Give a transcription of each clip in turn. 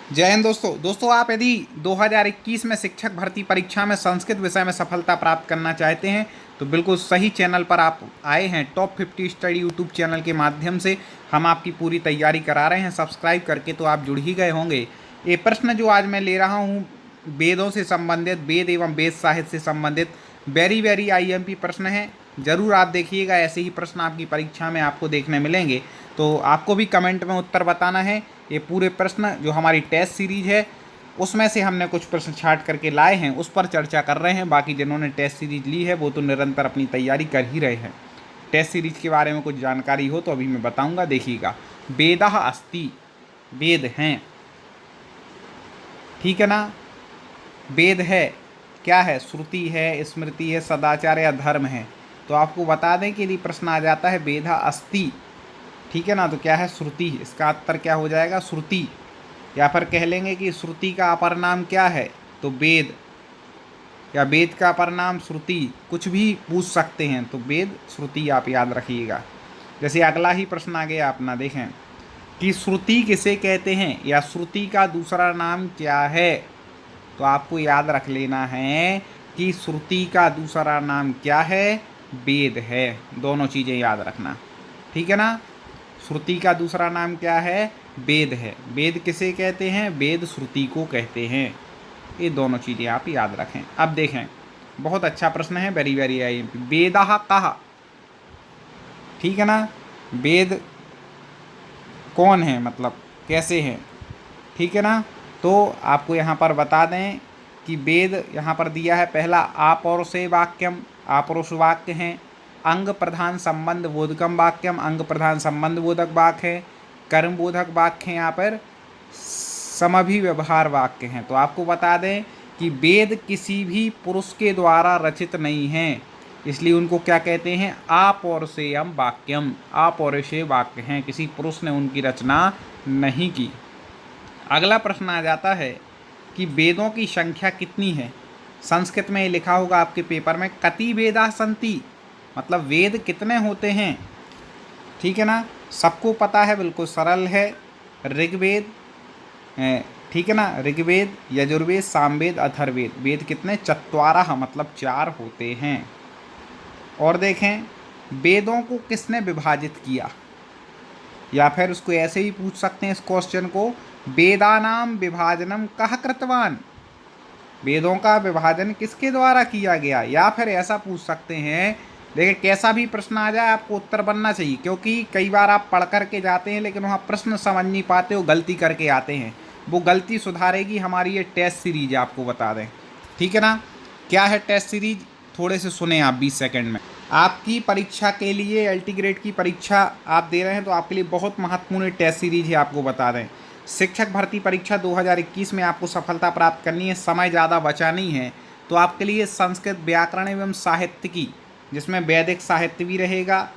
जय हिंद दोस्तों आप यदि 2021 में शिक्षक भर्ती परीक्षा में संस्कृत विषय में सफलता प्राप्त करना चाहते हैं तो बिल्कुल सही चैनल पर आप आए हैं। टॉप 50 स्टडी यूट्यूब चैनल के माध्यम से हम आपकी पूरी तैयारी करा रहे हैं। सब्सक्राइब करके तो आप जुड़ ही गए होंगे। ये प्रश्न जो आज मैं ले रहा हूँ वेदों से संबंधित, वेद एवं वेद साहित्य से संबंधित वेरी आईएमपी प्रश्न है। ज़रूर आप देखिएगा, ऐसे ही प्रश्न आपकी परीक्षा में आपको देखने मिलेंगे। तो आपको भी कमेंट में उत्तर बताना है। ये पूरे प्रश्न जो हमारी टेस्ट सीरीज है उसमें से हमने कुछ प्रश्न छांट करके लाए हैं, उस पर चर्चा कर रहे हैं। बाकी जिन्होंने टेस्ट सीरीज ली है वो तो निरंतर अपनी तैयारी कर ही रहे हैं। टेस्ट सीरीज के बारे में कुछ जानकारी हो तो अभी मैं बताऊंगा, देखिएगा। वेदः अस्ति, वेद हैं, ठीक है ना। वेद है, क्या है? श्रुति है, स्मृति है, सदाचार या धर्म है। तो आपको बता दें कि यदि प्रश्न आ जाता है वेदः अस्ति, ठीक है ना, तो क्या है? श्रुति। इसका उत्तर क्या हो जाएगा? श्रुति। या फिर कह लेंगे कि श्रुति का अपर नाम क्या है, तो वेद, या वेद का अपर नाम श्रुति, कुछ भी पूछ सकते हैं। तो वेद, श्रुति आप याद रखिएगा। जैसे अगला ही प्रश्न आ गया अपना, देखें कि श्रुति किसे कहते हैं या श्रुति का दूसरा नाम क्या है। तो आपको याद रख लेना है कि श्रुति का दूसरा नाम क्या है? वेद है। दोनों चीज़ें याद रखना, ठीक है ना। श्रुति का दूसरा नाम क्या है? वेद है। वेद किसे कहते हैं? वेद श्रुति को कहते हैं। ये दोनों चीज़ें आप याद रखें। अब देखें, बहुत अच्छा प्रश्न है, वेरी आईएमपी। वेदः कः, ठीक है ना। वेद कौन है, मतलब कैसे हैं, ठीक है ना। तो आपको यहाँ पर बता दें कि वेद यहाँ पर दिया है पहला आपौरुषे वाक्यम, आपौरुष वाक्य हैं। अंग प्रधान संबंध बोधकम वाक्यम, अंग प्रधान संबंध बोधक वाक्य है। कर्म बोधक वाक्य हैं, यहाँ पर समभिव्यवहार वाक्य हैं। तो आपको बता दें कि वेद किसी भी पुरुष के द्वारा रचित नहीं हैं, इसलिए उनको क्या कहते हैं? अपौरुषेयम वाक्यम, अपौरुषेय वाक्य हैं, किसी पुरुष ने उनकी रचना नहीं की। अगला प्रश्न आ जाता है कि वेदों की संख्या कितनी है। संस्कृत में ये लिखा होगा आपके पेपर में, कति वेदा सन्ति, मतलब वेद कितने होते हैं, ठीक है ना। सबको पता है, बिल्कुल सरल है। ऋग्वेद, ठीक है ना, ऋग्वेद, यजुर्वेद, सामवेद, अथर्ववेद। वेद कितने? चत्वारः, मतलब 4 होते हैं। और देखें, वेदों को किसने विभाजित किया, या फिर उसको ऐसे ही पूछ सकते हैं इस क्वेश्चन को, वेदानाम विभाजनम कः कृतवान, वेदों का विभाजन किसके द्वारा किया गया। या फिर ऐसा पूछ सकते हैं, देखिए कैसा भी प्रश्न आ जाए आपको उत्तर बनना चाहिए, क्योंकि कई बार आप पढ़ करके जाते हैं लेकिन वहाँ प्रश्न समझ नहीं पाते हो, गलती करके आते हैं। वो गलती सुधारेगी हमारी ये टेस्ट सीरीज, आपको बता दें, ठीक है ना। क्या है टेस्ट सीरीज, थोड़े से सुने आप 20 सेकंड में। आपकी परीक्षा के लिए एलटी ग्रेड की परीक्षा आप दे रहे हैं तो आपके लिए बहुत महत्वपूर्ण टेस्ट सीरीज है। आपको बता दें, शिक्षक भर्ती परीक्षा 2021 में आपको सफलता प्राप्त करनी है, समय ज़्यादा बचा नहीं है। तो आपके लिए संस्कृत व्याकरण एवं साहित्य की, जिसमें वैदिक साहित्य भी रहेगा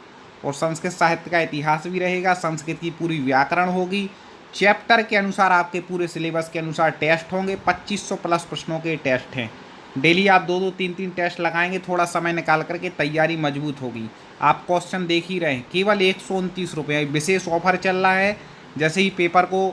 और संस्कृत साहित्य का इतिहास भी रहेगा, संस्कृत की पूरी व्याकरण होगी, चैप्टर के अनुसार आपके पूरे सिलेबस के अनुसार टेस्ट होंगे। 2500 प्लस प्रश्नों के टेस्ट हैं। डेली आप 2-2, 3-3 टेस्ट लगाएंगे, थोड़ा समय निकाल करके तैयारी मजबूत होगी। आप क्वेश्चन देख ही रहे हैं, केवल 129 रुपये विशेष ऑफर चल रहा है। जैसे ही पेपर को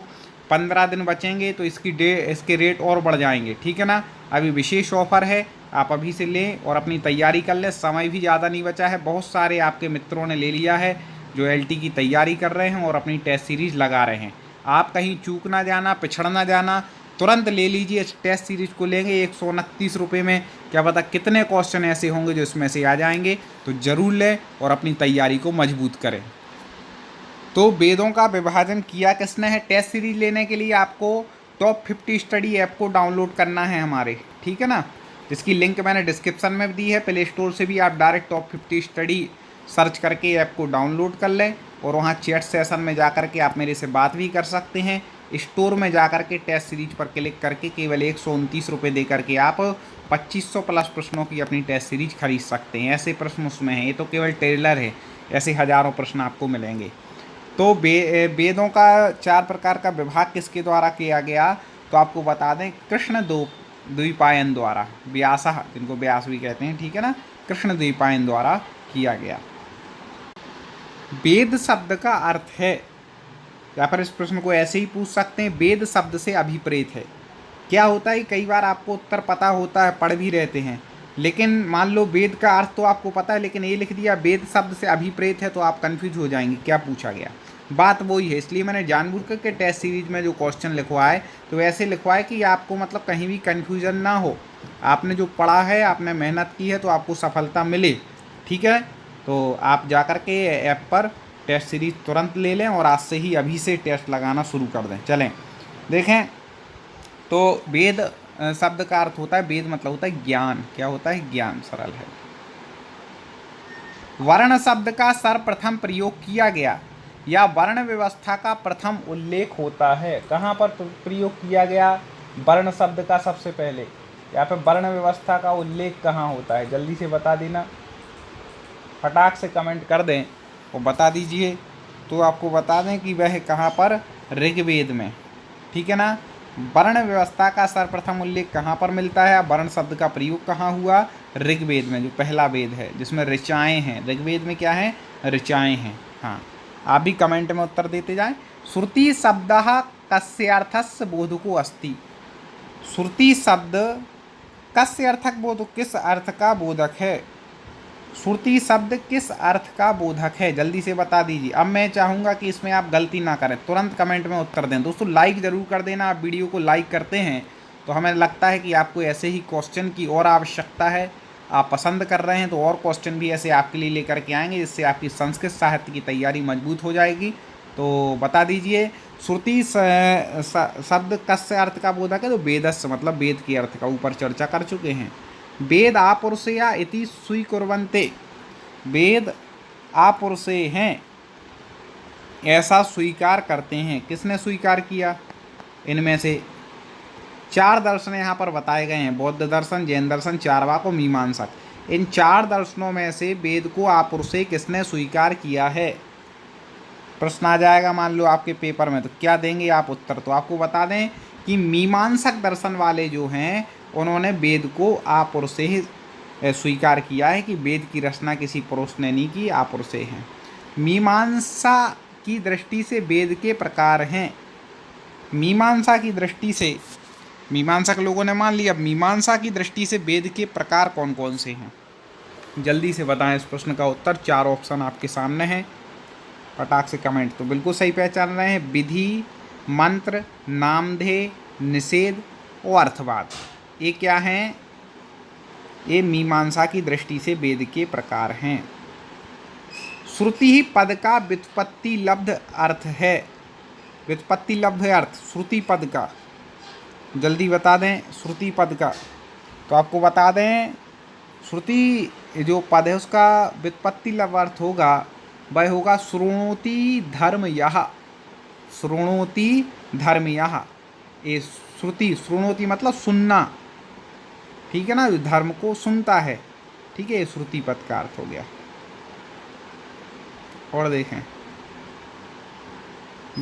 15 दिन बचेंगे तो इसके रेट और बढ़ जाएंगे, ठीक है ना। अभी विशेष ऑफर है, आप अभी से लें और अपनी तैयारी कर लें। समय भी ज़्यादा नहीं बचा है, बहुत सारे आपके मित्रों ने ले लिया है जो एलटी की तैयारी कर रहे हैं और अपनी टेस्ट सीरीज लगा रहे हैं। आप कहीं चूक ना जाना, पिछड़ ना जाना, तुरंत ले लीजिए। इस टेस्ट सीरीज को लेंगे 129 रुपये में, क्या पता कितने क्वेश्चन ऐसे होंगे जो इसमें से आ जाएंगे। तो ज़रूर लें और अपनी तैयारी को मजबूत करें। तो वेदों का विभाजन किया किसने है? टेस्ट सीरीज लेने के लिए आपको टॉप 50 स्टडी ऐप को डाउनलोड करना है हमारे, ठीक है ना, जिसकी लिंक मैंने डिस्क्रिप्शन में दी है। प्ले स्टोर से भी आप डायरेक्ट टॉप 50 स्टडी सर्च करके ऐप को डाउनलोड कर लें और वहाँ चैट सेशन में जा कर के आप मेरे से बात भी कर सकते हैं। स्टोर में जा कर के टेस्ट सीरीज पर क्लिक करके केवल 129 रुपये दे करके आप 2500 प्लस प्रश्नों की अपनी टेस्ट सीरीज खरीद सकते हैं। ऐसे प्रश्न उसमें हैं, ये तो केवल ट्रेलर है, ऐसे हज़ारों प्रश्न आपको मिलेंगे। तो वेदों का 4 प्रकार का विभाग किसके द्वारा किया गया, तो आपको बता दें कृष्ण द्वैपायन द्वारा, व्यासः, जिनको व्यास भी कहते हैं, ठीक है ना, कृष्ण द्वैपायन द्वारा किया गया। वेद शब्द का अर्थ है या फिर इस प्रश्न को ऐसे ही पूछ सकते हैं, वेद शब्द से अभिप्रेत है। क्या होता है, कई बार आपको उत्तर पता होता है, पढ़ भी रहते हैं, लेकिन मान लो वेद का अर्थ तो आपको पता है, लेकिन ये लिख दिया वेद शब्द से अभिप्रेत है, तो आप कंफ्यूज हो जाएंगे क्या पूछा गया। बात वही है, इसलिए मैंने जानबूझ के टेस्ट सीरीज में जो क्वेश्चन लिखवाए तो ऐसे लिखवाए कि आपको मतलब कहीं भी कन्फ्यूजन ना हो। आपने जो पढ़ा है, आपने मेहनत की है, तो आपको सफलता मिले। ठीक है, तो आप जा कर के ऐप पर टेस्ट सीरीज तुरंत ले लें और आज से ही अभी से टेस्ट लगाना शुरू कर दें। चलें देखें, तो वेद शब्द का अर्थ होता है, वेद मतलब होता है ज्ञान। क्या होता है, ज्ञान, सरल है। वर्ण शब्द का सर्वप्रथम प्रयोग किया गया या वर्ण व्यवस्था का प्रथम उल्लेख होता है। कहाँ पर प्रयोग किया गया वर्ण शब्द का सबसे पहले, या फिर वर्ण व्यवस्था का उल्लेख कहाँ होता है, जल्दी से बता देना, फटाक से कमेंट कर दें और बता दीजिए। तो आपको बता दें कि वह कहाँ पर, ऋग्वेद में। ठीक है ना, वर्ण व्यवस्था का सर्वप्रथम उल्लेख कहाँ पर मिलता है, वर्ण शब्द का प्रयोग कहाँ हुआ, ऋग्वेद में, जो पहला वेद है जिसमें ऋचाएँ हैं। ऋग्वेद में क्या है, ऋचाएँ हैं। हाँ, आप भी कमेंट में उत्तर देते जाएं। श्रुति शब्द कस्यार्थस्य बोधको अस्ति। श्रुति शब्द कस्य अर्थक बोधक, किस अर्थ का बोधक है। श्रुति शब्द किस अर्थ का बोधक है, जल्दी से बता दीजिए। अब मैं चाहूँगा कि इसमें आप गलती ना करें, तुरंत कमेंट में उत्तर दें। दोस्तों लाइक ज़रूर कर देना, आप वीडियो को लाइक करते हैं तो हमें लगता है कि आपको ऐसे ही क्वेश्चन की और आवश्यकता है, आप पसंद कर रहे हैं, तो और क्वेश्चन भी ऐसे आपके लिए लेकर के आएंगे, जिससे आपकी संस्कृत साहित्य की तैयारी मजबूत हो जाएगी। तो बता दीजिए, श्रुति शब्द कस्य अर्थ का बोधक है, तो वेदस्य मतलब वेद के अर्थ का ऊपर चर्चा कर चुके हैं। वेद आपुरुषया इति स्वीकुर्वन्ते, वेद आपुरुषे हैं ऐसा स्वीकार करते हैं। किसने स्वीकार किया, इनमें से 4 दर्शन यहाँ पर बताए गए हैं, बौद्ध दर्शन, जैन दर्शन, चारवाक और मीमांसक। इन 4 दर्शनों में से वेद को आपुरुषे किसने स्वीकार किया है। प्रश्न आ जाएगा मान लो आपके पेपर में, तो क्या देंगे आप उत्तर। तो आपको बता दें कि मीमांसक दर्शन वाले जो हैं उन्होंने वेद को आपुरुषे ही स्वीकार किया है, कि वेद की रचना किसी पुरुष ने नहीं की, आपुरुषे हैं। मीमांसा की दृष्टि से वेद के प्रकार हैं। मीमांसा की दृष्टि से, मीमांसक लोगों ने मान लिया, मीमांसा की दृष्टि से वेद के प्रकार कौन कौन से हैं, जल्दी से बताएं इस प्रश्न का उत्तर। 4 ऑप्शन आपके सामने हैं, फटाक से कमेंट। तो बिल्कुल सही पहचान रहे हैं, विधि, मंत्र, नामधेय, निषेध और अर्थवाद। ये क्या हैं, ये मीमांसा की दृष्टि से वेद के प्रकार हैं। श्रुति ही पद का व्युत्पत्ति लब्ध अर्थ है। व्युत्पत्ति लब्ध अर्थ श्रुति पद का, जल्दी बता दें श्रुति पद का। तो आपको बता दें, श्रुति जो पद है उसका व्युत्पत्ति लब्ध अर्थ होगा, वह होगा शृणोति धर्म यः। शृणोति धर्म यः, ये श्रुति, शृणोति मतलब सुनना, ठीक है ना, धर्म को सुनता है। ठीक है, ये श्रुति पद का अर्थ हो गया। और देखें,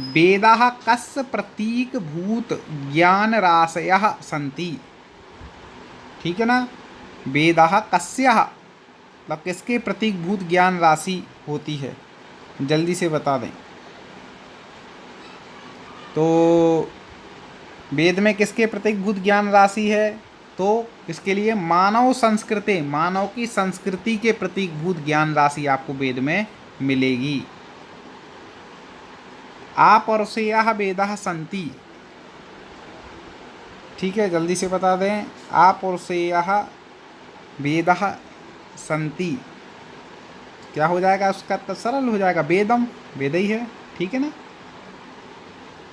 वेदाः कस्य प्रतीक भूत ज्ञान राशयः सन्ति। ठीक है ना, वेदाः कस्यः मतलब किसके प्रतीक भूत ज्ञान राशि होती है, जल्दी से बता दें। तो वेद में किसके प्रतीक भूत ज्ञान राशि है, तो इसके लिए मानव संस्कृति, मानव की संस्कृति के प्रतीक भूत ज्ञान राशि आपको वेद में मिलेगी। आपौरुषेयः वेदाः सन्ति। ठीक है, जल्दी से बता दें, आपौरुषेयः वेदाः सन्ति, क्या हो जाएगा उसका, तो सरल हो जाएगा, वेदम, वेद ही है। ठीक है ना।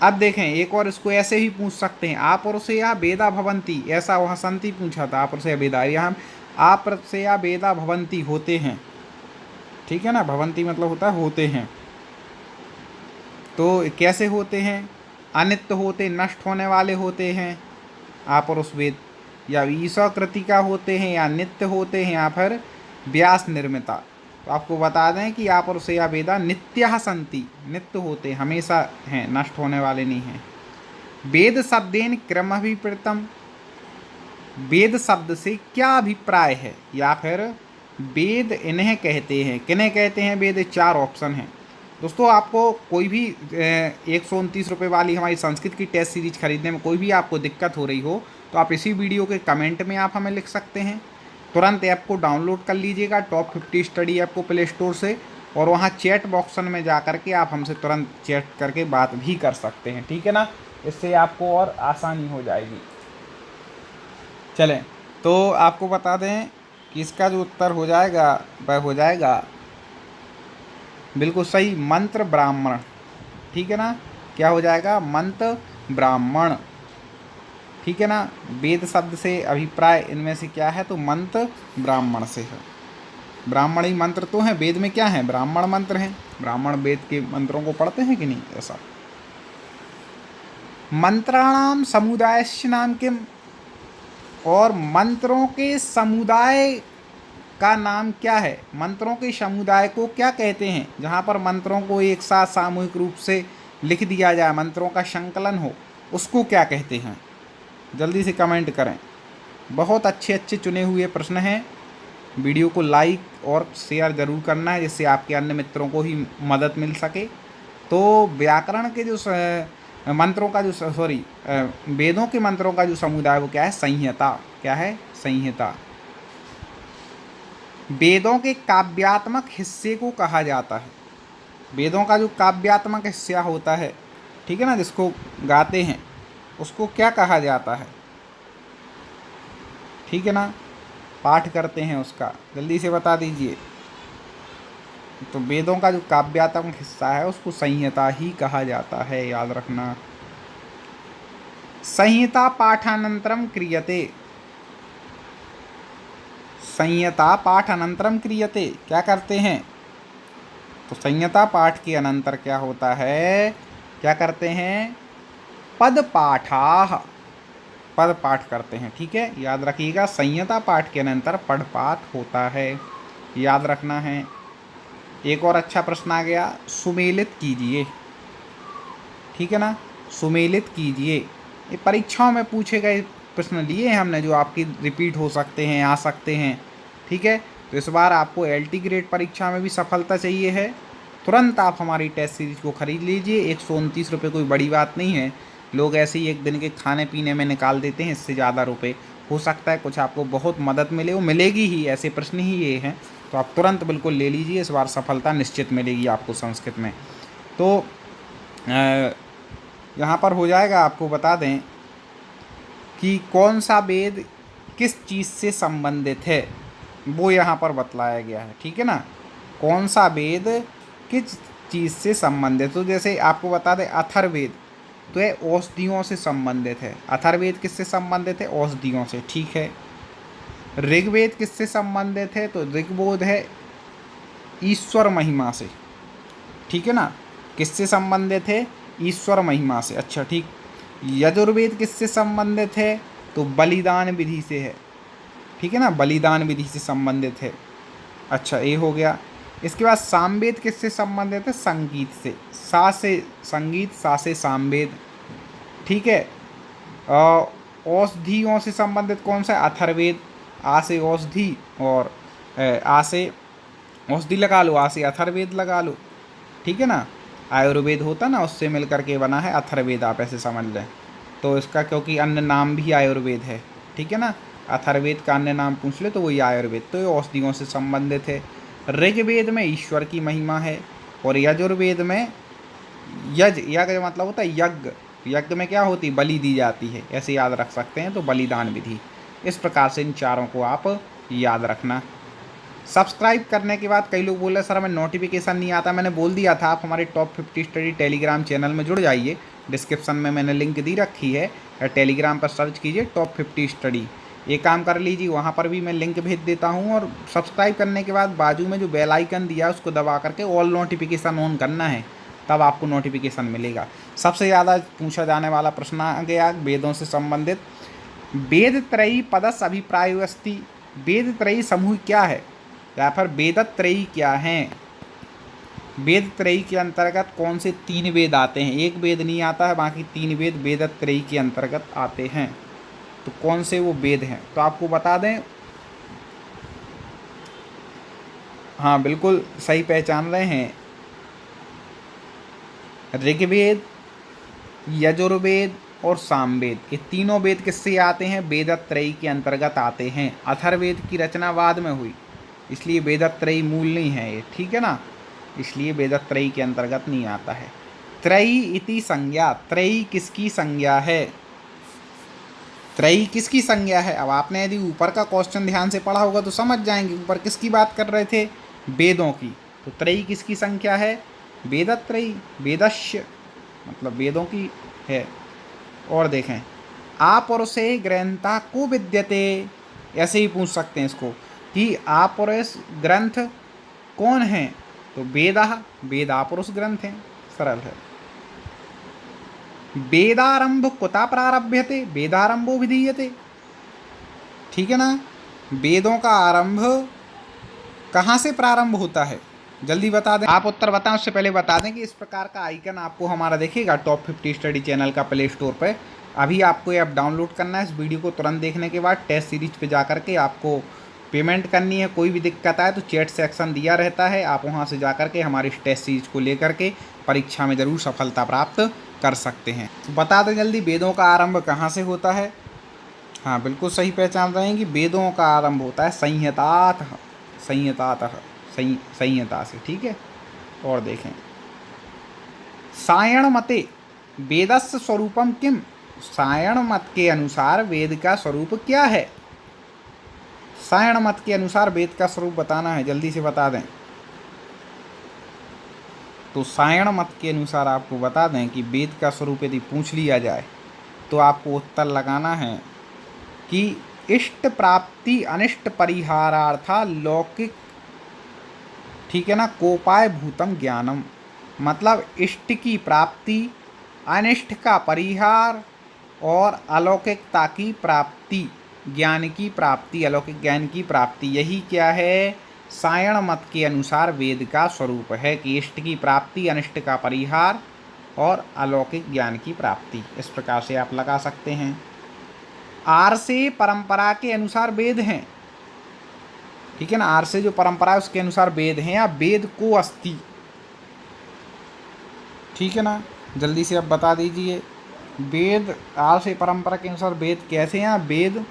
अब देखें, एक और इसको ऐसे ही पूछ सकते हैं, आपौरुषेयः वेदा भवन्ति, ऐसा वहाँ सन्ति पूछा था, आपौरुषेयः वेदा, यहाँ आपौरुषेयः वेदा भवन्ति, होते हैं। ठीक है ना, भवन्ति मतलब होता है होते हैं। तो कैसे होते हैं, अनित्य होते, नष्ट होने वाले होते हैं आपौरुष वेद, या ईश्वकृति का होते हैं, या नित्य होते हैं, या फिर व्यास निर्मिता। तो आपको बता दें कि आपौरुषेयः वेदा नित्यः सन्ति, नित्य होते, हमेशा हैं, नष्ट होने वाले नहीं हैं। वेद शब्देन क्रमाभिप्रेतम, वेद शब्द से क्या अभिप्राय है, या फिर वेद इन्हें कहते हैं, किन्हें कहते हैं वेद, 4 ऑप्शन हैं। दोस्तों आपको कोई भी 129 रुपये वाली हमारी संस्कृत की टेस्ट सीरीज खरीदने में कोई भी आपको दिक्कत हो रही हो तो आप इसी वीडियो के कमेंट में आप हमें लिख सकते हैं। तुरंत ऐप को डाउनलोड कर लीजिएगा टॉप 50 स्टडी ऐप को प्ले स्टोर से, और वहाँ चैट बॉक्सन में जा कर के आप हमसे तुरंत चैट करके बात भी कर सकते हैं, ठीक है ना। इससे आपको और आसानी हो जाएगी। चलें, तो आपको बता दें कि इसका जो उत्तर हो जाएगा वह हो जाएगा बिल्कुल सही, मंत्र ब्राह्मण, ठीक है ना। क्या हो जाएगा? मंत्र ब्राह्मण, ठीक है ना। वेद शब्द से अभिप्राय इनमें से क्या है? तो मंत्र ब्राह्मण से है। ब्राह्मण ही मंत्र तो हैं, वेद में क्या है? ब्राह्मण मंत्र हैं। ब्राह्मण वेद के मंत्रों को पढ़ते हैं कि नहीं? ऐसा। मंत्राणाम समुदायस्य नाम किम, और मंत्रों के समुदाय का नाम क्या है? मंत्रों के समुदाय को क्या कहते हैं? जहाँ पर मंत्रों को एक साथ सामूहिक रूप से लिख दिया जाए, मंत्रों का संकलन हो, उसको क्या कहते हैं? जल्दी से कमेंट करें। बहुत अच्छे अच्छे चुने हुए प्रश्न हैं। वीडियो को लाइक और शेयर ज़रूर करना है जिससे आपके अन्य मित्रों को ही मदद मिल सके। तो व्याकरण के जो मंत्रों का जो वेदों के मंत्रों का जो समुदाय वो क्या है? संहिता। क्या है? संहिता। वेदों के काव्यात्मक हिस्से को कहा जाता है। वेदों का जो काव्यात्मक हिस्सा होता है, ठीक है ना, जिसको गाते हैं, उसको क्या कहा जाता है? ठीक है ना, पाठ करते हैं उसका, जल्दी से बता दीजिए। तो वेदों का जो काव्यात्मक हिस्सा है उसको संहिता ही कहा जाता है, याद रखना। संहिता पाठानंतरम क्रियते। संहिता पाठ अनंतरम क्रियते, क्या करते हैं? तो संहिता पाठ के अनंतर क्या होता है? क्या करते हैं? पद पाठाह, पद पाठ करते हैं, ठीक है, याद रखिएगा। संहिता पाठ के अनंतर पद पाठ होता है, याद रखना है। एक और अच्छा प्रश्न आ गया, सुमेलित कीजिए, ठीक है ना, सुमेलित कीजिए। ये परीक्षाओं में पूछे गए प्रश्न लिए हैं हमने, जो आपकी रिपीट हो सकते हैं, आ सकते हैं, ठीक है। तो इस बार आपको LT ग्रेड परीक्षा में भी सफलता चाहिए है, तुरंत आप हमारी टेस्ट सीरीज को खरीद लीजिए। 129 रुपये कोई बड़ी बात नहीं है, लोग ऐसे ही एक दिन के खाने पीने में निकाल देते हैं, इससे ज़्यादा रुपए। हो सकता है कुछ आपको बहुत मदद मिले, वो मिलेगी ही, ऐसे प्रश्न ही ये हैं। तो आप तुरंत बिल्कुल ले लीजिए, इस बार सफलता निश्चित मिलेगी आपको संस्कृत में। तो यहाँ पर हो जाएगा, आपको बता दें कि कौन सा वेद किस चीज़ से संबंधित है, वो यहाँ पर बतलाया गया है, ठीक है ना। कौन सा वेद किस चीज़ से संबंधित, तो जैसे आपको बता दें अथर्ववेद, तो ये औषधियों से संबंधित है। अथर्ववेद किससे संबंधित है? औषधियों से, ठीक है। ऋग्वेद किससे संबंधित है? तो ऋग्वेद है ईश्वर महिमा से, ठीक है ना। किससे संबंधित है? ईश्वर महिमा से, अच्छा ठीक। यजुर्वेद किससे संबंधित है? तो बलिदान विधि से है, ठीक है ना, बलिदान विधि से संबंधित है। अच्छा, ये हो गया। इसके बाद सामवेद किससे संबंधित है? संगीत से, सा से संगीत, सा से सामवेद, ठीक है। औषधियों से संबंधित कौन सा? अथर्ववेद, आ से औषधि, और आ से औषधि लगा लो, आ से अथर्ववेद लगा लो, ठीक है ना। आयुर्वेद होता ना, उससे मिल करके बना है अथर्ववेद, आप ऐसे समझ लें। तो इसका क्योंकि अन्य नाम भी आयुर्वेद है, ठीक है ना, अथर्ववेद का अन्य नाम पूछ ले तो वही आयुर्वेद, तो ये औषधियों से संबंधित है। ऋग्वेद में ईश्वर की महिमा है, और यजुर्वेद में यज्ञ मतलब होता है यज्ञ, यज्ञ में क्या होती है? बलि दी जाती है, ऐसे याद रख सकते हैं। तो बलिदान विधि, इस प्रकार से इन चारों को आप याद रखना। सब्सक्राइब करने के बाद कई लोग बोल रहे सर हमें नोटिफिकेशन नहीं आता, मैंने बोल दिया था, आप हमारे टॉप 50 स्टडी टेलीग्राम चैनल में जुड़ जाइए। डिस्क्रिप्शन में मैंने लिंक दी रखी है, टेलीग्राम पर सर्च कीजिए टॉप 50 स्टडी, ये काम कर लीजिए, वहाँ पर भी मैं लिंक भेज देता हूँ। और सब्सक्राइब करने के बाद बाजू में जो बेल आइकन दिया है उसको दबा करके ऑल नोटिफिकेशन ऑन करना है, तब आपको नोटिफिकेशन मिलेगा। सबसे ज़्यादा पूछा जाने वाला प्रश्न आ गया वेदों से संबंधित, वेद त्रयी पदस अभिप्रायो अस्ति। वेद त्रयी समूह क्या है, या फिर वेदत्रयी क्या हैं? वेद त्रयी के अंतर्गत कौन से 3 वेद आते हैं? एक वेद नहीं आता है, बाकी 3 वेद वेदत्रयी के अंतर्गत आते हैं। तो कौन से वो वेद हैं? तो आपको बता दें, हाँ बिल्कुल सही पहचान रहे हैं, ऋग्वेद, यजुर्वेद और सामवेद, ये तीनों वेद किससे आते हैं? वेदत्रयी के अंतर्गत आते हैं। अथर्ववेद की रचना बाद में हुई, इसलिए वेदत्रयी मूल नहीं है ये, ठीक है ना, इसलिए वेदत्रयी के अंतर्गत नहीं आता है। त्रयी इति संज्ञा, त्रयी किसकी संज्ञा है? त्रयी किसकी संज्ञा है? अब आपने यदि ऊपर का क्वेश्चन ध्यान से पढ़ा होगा तो समझ जाएंगे ऊपर किसकी बात कर रहे थे, वेदों की। तो त्रयी किसकी संख्या है? वेदत्रयी, वेदस्य मतलब वेदों की है। और देखें, आप और से ग्रंथा को विद्यते, ऐसे ही पूछ सकते हैं इसको कि आपुरुष ग्रंथ कौन है? तो वेदा, वेदापुरुष ग्रंथ हैं, सरल है। वेदारंभ कुता प्रारभ्यते, वेदारंभो विधीयते, ठीक है ना। वेदों का आरंभ कहाँ से प्रारंभ होता है? जल्दी बता दें, आप उत्तर बताएं उससे पहले बता दें कि इस प्रकार का आइकन आपको हमारा देखेगा टॉप 50 स्टडी चैनल का प्ले स्टोर पर। अभी आपको ये ऐप डाउनलोड करना है। इस वीडियो को तुरंत देखने के बाद टेस्ट सीरीज पे जा करके आपको पेमेंट करनी है। कोई भी दिक्कत आए तो चैट सेक्शन दिया रहता है, आप वहाँ से जा करके हमारी टेस्ट सीरीज को लेकर के परीक्षा में ज़रूर सफलता प्राप्त कर सकते हैं। तो बता दें जल्दी, वेदों का आरंभ कहाँ से होता है? हाँ, बिल्कुल सही पहचान रहे हैं कि वेदों का आरंभ होता है संहितातः, संहितातः, संहिता से, ठीक है। और देखें, सायण मते वेदस्य स्वरूपम किम, सायण मत के अनुसार वेद का स्वरूप क्या है? सायण मत के अनुसार वेद का स्वरूप बताना है, जल्दी से बता दें। तो सायण मत के अनुसार आपको बता दें कि वेद का स्वरूप यदि पूछ लिया जाए तो आपको उत्तर लगाना है कि इष्ट प्राप्ति अनिष्ट परिहारार्था लौकिक, ठीक है ना, कोपाय भूतम ज्ञानम, मतलब इष्ट की प्राप्ति, अनिष्ट का परिहार और अलौकिकता की प्राप्ति, ज्ञान की प्राप्ति, अलौकिक ज्ञान की प्राप्ति, यही क्या है? सायण मत के अनुसार वेद का स्वरूप है कि इष्ट की प्राप्ति, अनिष्ट का परिहार और अलौकिक ज्ञान की प्राप्ति। इस प्रकार से आप लगा सकते हैं। आर से परंपरा के अनुसार वेद हैं, ठीक है ना, आर से जो परंपरा है उसके अनुसार वेद हैं, या वेद को अस्ति, ठीक है ना, जल्दी से आप बता दीजिए। वेद आर से परंपरा के अनुसार वेद कैसे हैं? वेद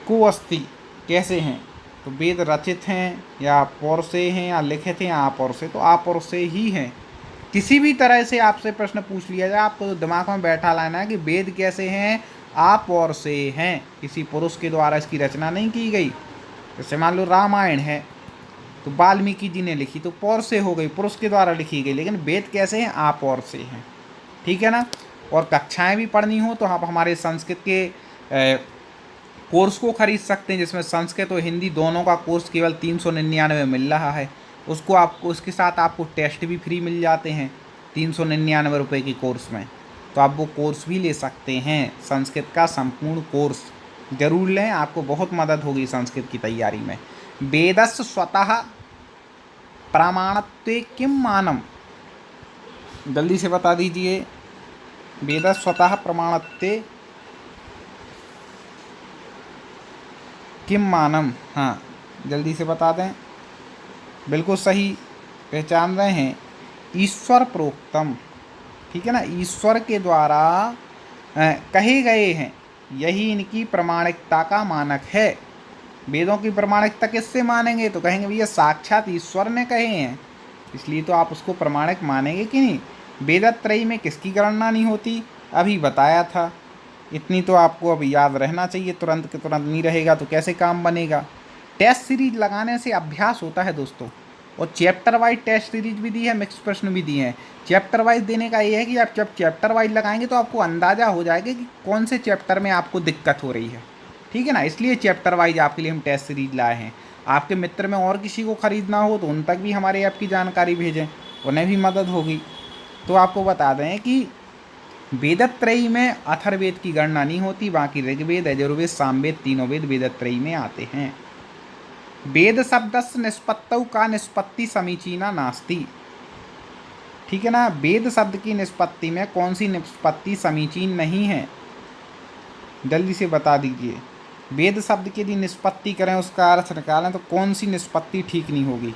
को अस्ति कैसे हैं? तो वेद रचित हैं या पौर से हैं या लिखित हैं या आपौर से? तो आपौर से ही हैं। किसी भी तरह से आपसे प्रश्न पूछ लिया जाए, आपको तो दिमाग में बैठा लाना है कि वेद कैसे हैं? आपौर से हैं, किसी पुरुष के द्वारा इसकी रचना नहीं की गई। जैसे मान लो रामायण है तो वाल्मीकि जी ने लिखी तो पौर से हो गई, पुरुष के द्वारा लिखी गई, लेकिन वेद कैसे हैं? आपौर से हैं, ठीक है ना। और कक्षाएं भी पढ़नी हो तो आप हमारे संस्कृत के कोर्स को खरीद सकते हैं, जिसमें संस्कृत और हिंदी दोनों का कोर्स केवल 399 मिल रहा है। उसको आपको, उसके साथ आपको टेस्ट भी फ्री मिल जाते हैं 399 रुपये के कोर्स में, तो आप वो कोर्स भी ले सकते हैं। संस्कृत का संपूर्ण कोर्स जरूर लें, आपको बहुत मदद होगी संस्कृत की तैयारी में। वेदस्य स्वतः प्रमाणत्वे किम मानम, जल्दी से बता दीजिए। वेदस्य स्वतः प्रमाणत्वे किम मानम, हाँ जल्दी से बता दें। बिल्कुल सही पहचान रहे हैं, ईश्वर प्रोक्तम, ठीक है ना, ईश्वर के द्वारा कहे गए हैं, यही इनकी प्रामाणिकता का मानक है। वेदों की प्रामाणिकता किससे मानेंगे? तो कहेंगे भैया साक्षात ईश्वर ने कहे हैं, इसलिए तो आप उसको प्रामाणिक मानेंगे कि नहीं। वेदत्रयी में किसकी गणना नहीं होती? अभी बताया था, इतनी तो आपको अब याद रहना चाहिए, तुरंत के तुरंत नहीं रहेगा तो कैसे काम बनेगा। टेस्ट सीरीज लगाने से अभ्यास होता है दोस्तों, और चैप्टर वाइज टेस्ट सीरीज भी दी है, मिक्स प्रश्न भी दिए हैं। चैप्टर वाइज देने का ये है कि आप जब चैप्टर वाइज लगाएंगे तो आपको अंदाज़ा हो जाएगा कि कौन से चैप्टर में आपको दिक्कत हो रही है, ठीक है ना, इसलिए चैप्टर वाइज आपके लिए हम टेस्ट सीरीज लाए हैं। आपके मित्र में और किसी को ख़रीदना हो तो उन तक भी हमारे ऐप की जानकारी भेजें, उन्हें भी मदद होगी। तो आपको बता दें कि वेदत्रयी में अथर्ववेद की गणना नहीं होती, बाकी ऋग्वेद, यजुर्वेद, सामवेद तीनों वेद वेदत्रयी में आते हैं। वेद शब्दस्य निष्पत्तौ का निष्पत्ति समीचीना नास्ति, ठीक है ना, वेद शब्द की निष्पत्ति में कौन सी निष्पत्ति समीचीन नहीं है? जल्दी से बता दीजिए। वेद शब्द की यदि निष्पत्ति करें, उसका अर्थ निकालें तो कौन सी निष्पत्ति ठीक नहीं होगी?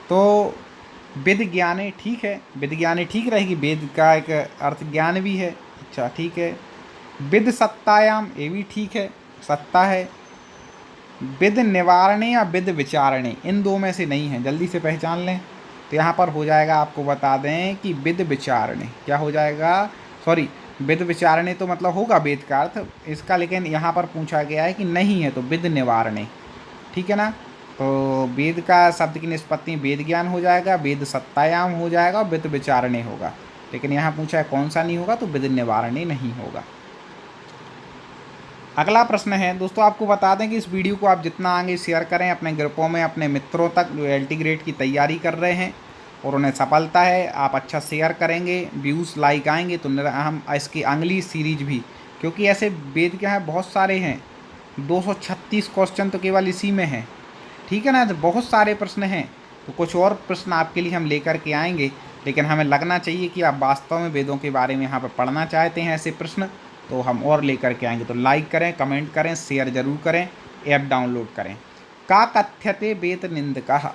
तो विद ज्ञाने, ठीक है, विद ज्ञाने ठीक रहेगी, वेद का एक अर्थ ज्ञान भी है, अच्छा ठीक है। विद सत्तायाम, ये भी ठीक है, सत्ता है। विद निवारणे या विद विचारणे, इन दो में से नहीं है, जल्दी से पहचान लें। तो यहाँ पर हो जाएगा, आपको बता दें कि विद विचारणे, क्या हो जाएगा, सॉरी विद विचारणे तो मतलब होगा वेद का अर्थ इसका, लेकिन यहाँ पर पूछा गया है कि नहीं है, तो विद निवारणे, ठीक है ना। तो वेद का शब्द की निष्पत्ति वेद ज्ञान हो जाएगा, वेद सत्तायाम हो जाएगा, विद विचारणे होगा। लेकिन यहाँ पूछा है कौन सा नहीं होगा, तो विद निवारणे नहीं होगा। अगला प्रश्न है दोस्तों, आपको बता दें कि इस वीडियो को आप जितना आगे शेयर करें अपने ग्रुपों में, अपने मित्रों तक जो LT ग्रेड की तैयारी कर रहे हैं और उन्हें सफलता है, आप अच्छा शेयर करेंगे, व्यूज़ लाइक आएंगे, तो हम इसकी अगली सीरीज भी, क्योंकि ऐसे वेद क्या है बहुत सारे हैं, 236 क्वेश्चन तो केवल इसी में है, ठीक है ना। तो बहुत सारे प्रश्न हैं, तो कुछ और प्रश्न आपके लिए हम लेकर के आएंगे, लेकिन हमें लगना चाहिए कि आप वास्तव में वेदों के बारे में यहाँ पर पढ़ना चाहते हैं ऐसे प्रश्न, तो हम और लेकर के आएंगे। तो लाइक करें, कमेंट करें, शेयर जरूर करें, ऐप डाउनलोड करें। का कथ्यते वेद निंदकः,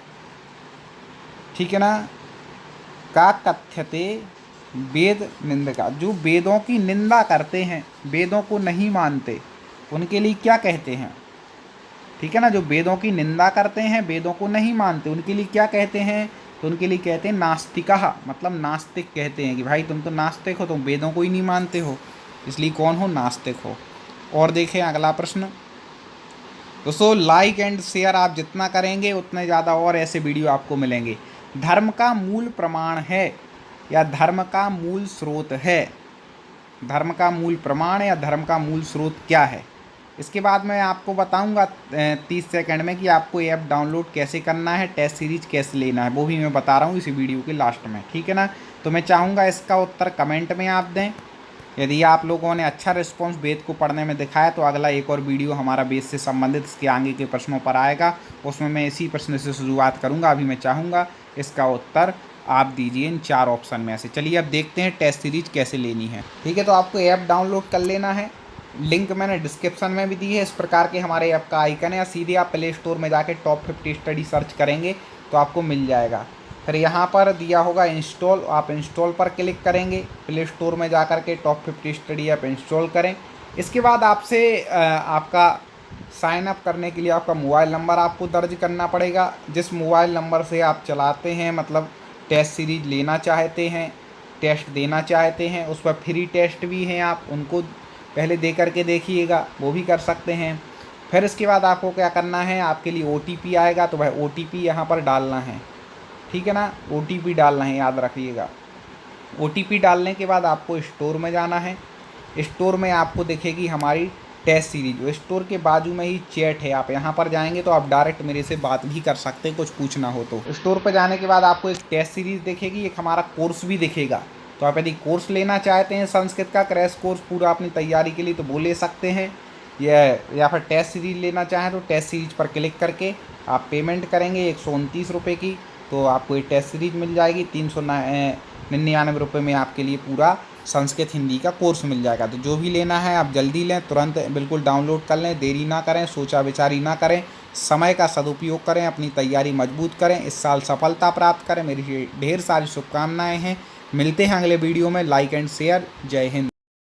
ठीक है ना, का कथ्यते वेद निंदका, जो वेदों की निंदा करते हैं, वेदों को नहीं मानते, उनके लिए क्या कहते हैं, ठीक है ना। जो वेदों की निंदा करते हैं, वेदों को नहीं मानते, उनके लिए क्या कहते हैं, तो उनके लिए कहते हैं नास्तिकः, मतलब नास्तिक कहते हैं कि भाई तुम तो नास्तिक हो, तुम वेदों को ही नहीं मानते हो, इसलिए कौन हो, नास्तिक हो। और देखें अगला प्रश्न दोस्तों, लाइक एंड शेयर आप जितना करेंगे उतने ज़्यादा और ऐसे वीडियो आपको मिलेंगे। धर्म का मूल प्रमाण है या धर्म का मूल स्रोत है, धर्म का मूल प्रमाण या धर्म का मूल स्रोत क्या है। इसके बाद मैं आपको बताऊंगा 30 सेकंड में कि आपको ऐप डाउनलोड कैसे करना है, टेस्ट सीरीज कैसे लेना है, वो भी मैं बता रहा हूँ इसी वीडियो के लास्ट में, ठीक है ना। तो मैं चाहूँगा इसका उत्तर कमेंट में आप दें। यदि आप लोगों ने अच्छा रिस्पॉन्स वेद को पढ़ने में दिखाया, तो अगला एक और वीडियो हमारा वेद से संबंधित इसके आगे के प्रश्नों पर आएगा, उसमें मैं इसी प्रश्न से शुरुआत करूँगा। अभी मैं चाहूँगा इसका उत्तर आप दीजिए इन 4 ऑप्शन में से। चलिए अब देखते हैं टेस्ट सीरीज कैसे लेनी है, ठीक है। तो आपको ऐप डाउनलोड कर लेना है, लिंक मैंने डिस्क्रिप्शन में भी दी है। इस प्रकार के हमारे ऐप का आइकन है, या सीधे आप प्ले स्टोर में जाके टॉप 50 स्टडी सर्च करेंगे तो आपको मिल जाएगा। फिर यहाँ पर दिया होगा इंस्टॉल, आप इंस्टॉल पर क्लिक करेंगे, प्ले स्टोर में जा कर के टॉप 50 स्टडी ऐप इंस्टॉल करें। इसके बाद आपसे आपका साइन अप करने के लिए आपका मोबाइल नंबर आपको दर्ज करना पड़ेगा। जिस मोबाइल नंबर से आप चलाते हैं, मतलब टेस्ट सीरीज लेना चाहते हैं, टेस्ट देना चाहते हैं, उस पर फ्री टेस्ट भी हैं, आप उनको पहले दे करके देखिएगा, वो भी कर सकते हैं। फिर इसके बाद आपको क्या करना है, आपके लिए OTP आएगा, तो भाई OTP यहाँ पर डालना है, ठीक है ना, OTP डालना है, याद रखिएगा। OTP डालने के बाद आपको स्टोर में जाना है, स्टोर में आपको दिखेगी हमारी टेस्ट सीरीज, स्टोर के बाजू में ही चैट है, आप यहाँ पर जाएंगे तो आप डायरेक्ट मेरे से बात भी कर सकते हैं, कुछ पूछना हो तो। स्टोर पर जाने के बाद आपको एक टेस्ट सीरीज दिखेगी, एक हमारा कोर्स भी दिखेगा। तो आप यदि कोर्स लेना चाहते हैं संस्कृत का क्रैश कोर्स पूरा अपनी तैयारी के लिए, तो वो ले सकते हैं, या फिर टेस्ट सीरीज लेना चाहें तो टेस्ट सीरीज पर क्लिक करके आप पेमेंट करेंगे 129 रुपये की, तो आपको ये टेस्ट सीरीज मिल जाएगी। 399 रुपये में आपके लिए पूरा संस्कृत हिंदी का कोर्स मिल जाएगा। तो जो भी लेना है आप जल्दी लें, तुरंत बिल्कुल डाउनलोड कर लें, देरी ना करें, सोचा विचारी ना करें, समय का सदुपयोग करें, अपनी तैयारी मजबूत करें, इस साल सफलता प्राप्त करें। मेरी ढेर सारी शुभकामनाएँ हैं। मिलते हैं अगले वीडियो में। Like and share. जय हिंद।